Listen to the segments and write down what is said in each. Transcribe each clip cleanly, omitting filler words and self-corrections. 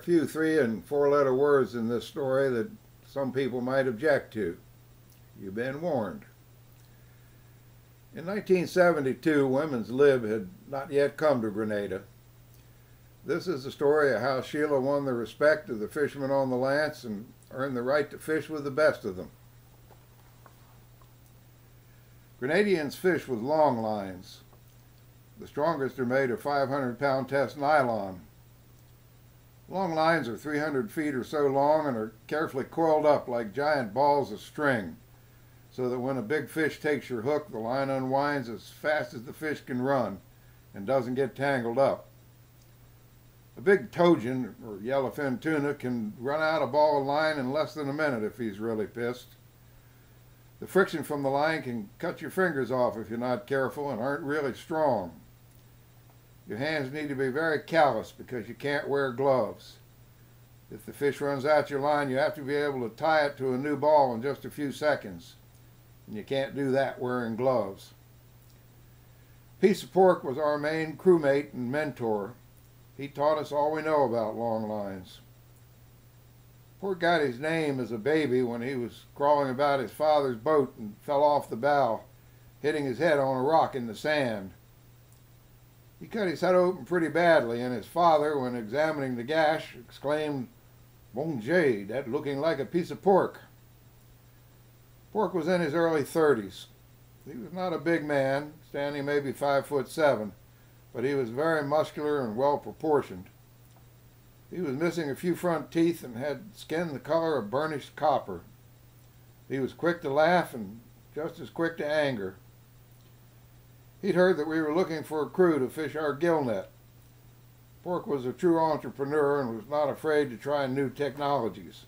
few 3- and 4-letter words in this story that some people might object to. You've been warned. In 1972, Women's Lib had not yet come to Grenada. This is the story of how Sheila won the respect of the fishermen on the Lance and earned the right to fish with the best of them. Grenadians fish with long lines. The strongest are made of 500-pound test nylon. Long lines are 300 feet or so long and are carefully coiled up like giant balls of string, so that when a big fish takes your hook, the line unwinds as fast as the fish can run and doesn't get tangled up. A big tojan, or yellowfin tuna, can run out a ball of line in less than a minute if he's really pissed. The friction from the line can cut your fingers off if you're not careful and aren't really strong. Your hands need to be very callous because you can't wear gloves. If the fish runs out your line, you have to be able to tie it to a new ball in just a few seconds. And you can't do that wearing gloves. Piece of Pork was our main crewmate and mentor. He taught us all we know about long lines. Pork got his name as a baby when he was crawling about his father's boat and fell off the bow, hitting his head on a rock in the sand. He cut his head open pretty badly, and his father, when examining the gash, exclaimed, "Bon Dieu, that looking like a piece of pork." Pork was in his early 30s. He was not a big man, standing maybe 5'7", but he was very muscular and well proportioned. He was missing a few front teeth and had skin the color of burnished copper. He was quick to laugh and just as quick to anger. He'd heard that we were looking for a crew to fish our gill net. Pork was a true entrepreneur and was not afraid to try new technologies.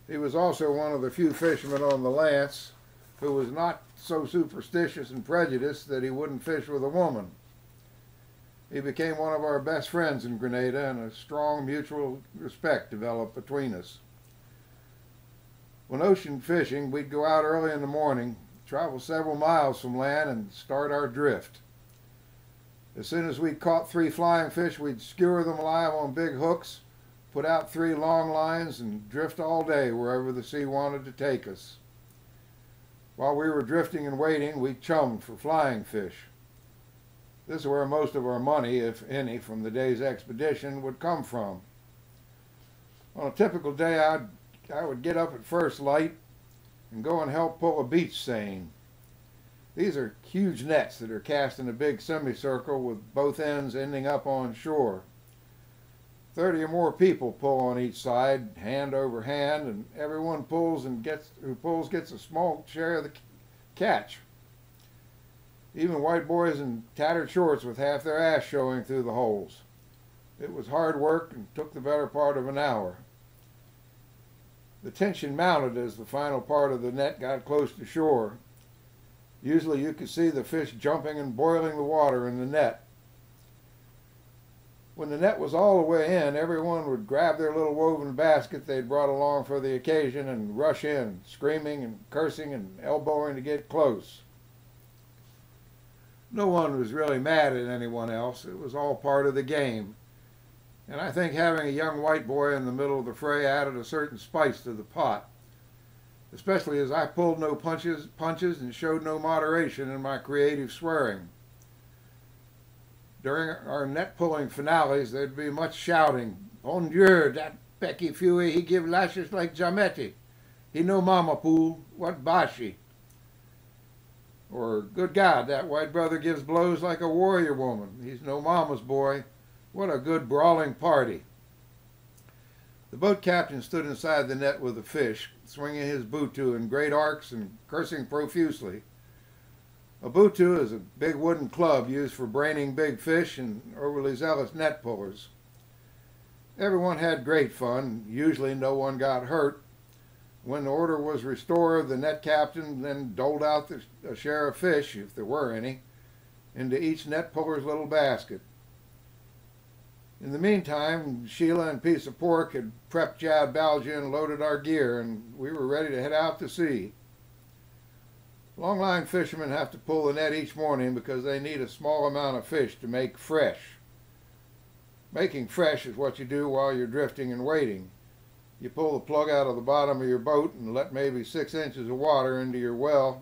He was also one of the few fishermen on the Lance who was not so superstitious and prejudiced that he wouldn't fish with a woman. He became one of our best friends in Grenada, and a strong mutual respect developed between us. When ocean fishing, we'd go out early in the morning, travel several miles from land, and start our drift. As soon as we'd caught 3 flying fish, we'd skewer them alive on big hooks, put out 3 long lines, and drift all day wherever the sea wanted to take us. While we were drifting and waiting, we chummed for flying fish. This is where most of our money, if any, from the day's expedition would come from. On a typical day, I would get up at first light and go and help pull a beach seine. These are huge nets that are cast in a big semicircle with both ends ending up on shore. 30 or more people pull on each side, hand over hand, and everyone who pulls gets a small share of the catch. Even white boys in tattered shorts with half their ass showing through the holes. It was hard work and took the better part of an hour. The tension mounted as the final part of the net got close to shore. Usually you could see the fish jumping and boiling the water in the net. When the net was all the way in, everyone would grab their little woven basket they'd brought along for the occasion and rush in, screaming and cursing and elbowing to get close. No one was really mad at anyone else. It was all part of the game. And I think having a young white boy in the middle of the fray added a certain spice to the pot, especially as I pulled no punches and showed no moderation in my creative swearing. During our net pulling finales, there'd be much shouting. "Bon Dieu, that Pecky Fuey, he give lashes like Jametti. He no mama pool, what bashi?" Or, "Good God, that white brother gives blows like a warrior woman. He's no mama's boy. What a good brawling party." The boat captain stood inside the net with the fish, swinging his butu in great arcs and cursing profusely. A butu is a big wooden club used for braining big fish and overly zealous net pullers. Everyone had great fun. Usually no one got hurt. When the order was restored, the net captain then doled out a share of fish, if there were any, into each net puller's little basket. In the meantime, Sheila and Piece of Pork had prepped Jad Balgia and loaded our gear, and we were ready to head out to sea. Longline fishermen have to pull the net each morning because they need a small amount of fish to make fresh. Making fresh is what you do while you're drifting and waiting. You pull the plug out of the bottom of your boat and let maybe 6 inches of water into your well.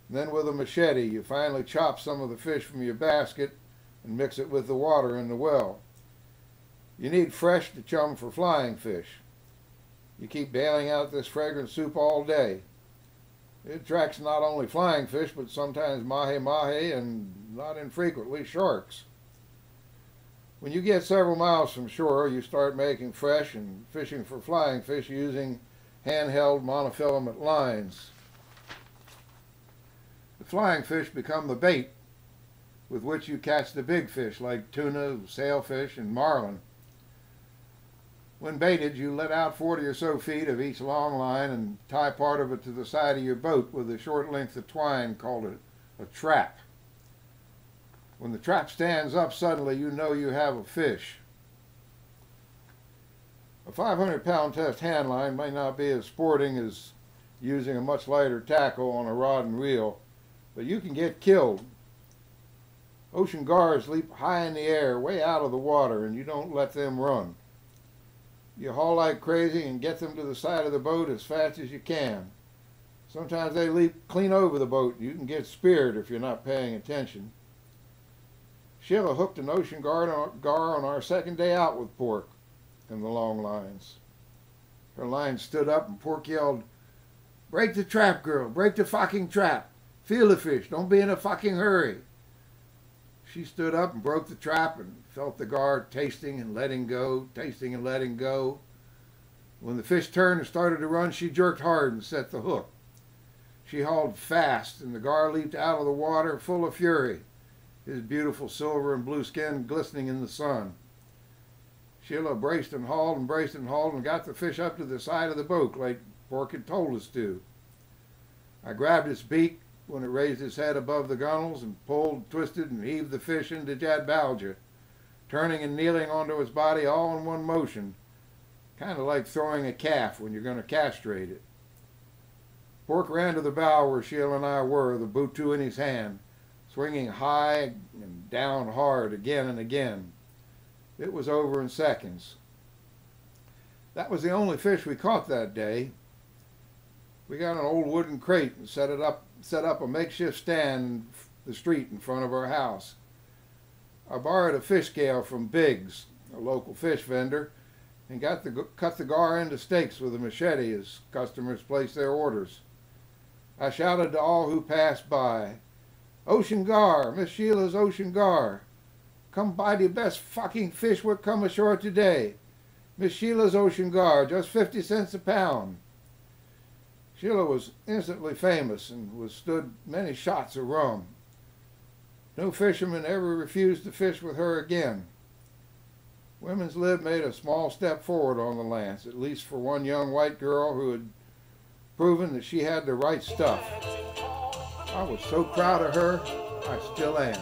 And then with a machete, you finally chop some of the fish from your basket and mix it with the water in the well. You need fresh to chum for flying fish. You keep bailing out this fragrant soup all day. It attracts not only flying fish, but sometimes mahi-mahi and not infrequently sharks. When you get several miles from shore, you start making fresh and fishing for flying fish using handheld monofilament lines. The flying fish become the bait with which you catch the big fish like tuna, sailfish, and marlin. When baited, you let out 40 or so feet of each long line and tie part of it to the side of your boat with a short length of twine called a trap. When the trap stands up suddenly, you know you have a fish. A 500-pound test hand line may not be as sporting as using a much lighter tackle on a rod and reel, but you can get killed. Ocean gars leap high in the air, way out of the water, and you don't let them run. You haul like crazy and get them to the side of the boat as fast as you can. Sometimes they leap clean over the boat. You can get speared if you're not paying attention. Sheila hooked an ocean gar on our second day out with Pork and the long lines. Her line stood up and Pork yelled, "Break the trap, girl, break the fucking trap. Feel the fish, don't be in a fucking hurry." She stood up and broke the trap and felt the gar tasting and letting go, tasting and letting go. When the fish turned and started to run, she jerked hard and set the hook. She hauled fast and the gar leaped out of the water full of fury, his beautiful silver and blue skin glistening in the sun. Sheila braced and hauled and got the fish up to the side of the boat like Pork had told us to. I grabbed its beak when it raised its head above the gunnels and pulled, twisted, and heaved the fish into Jadbalja, turning and kneeling onto its body all in one motion, kind of like throwing a calf when you're going to castrate it. Pork ran to the bow where Sheila and I were, the butu in his hand, swinging high and down hard again and again. It was over in seconds. That was the only fish we caught that day. We got an old wooden crate and set up a makeshift stand in the street in front of our house. I borrowed a fish scale from Biggs, a local fish vendor, and cut the gar into steaks with a machete as customers placed their orders. I shouted to all who passed by, "Ocean gar, Miss Sheila's ocean gar. Come buy the best fucking fish what come ashore today. Miss Sheila's ocean gar, just 50 cents a pound." Sheila was instantly famous and withstood many shots of rum. No fisherman ever refused to fish with her again. Women's Lib made a small step forward on the lance, at least for one young white girl who had proven that she had the right stuff. I was so proud of her, I still am.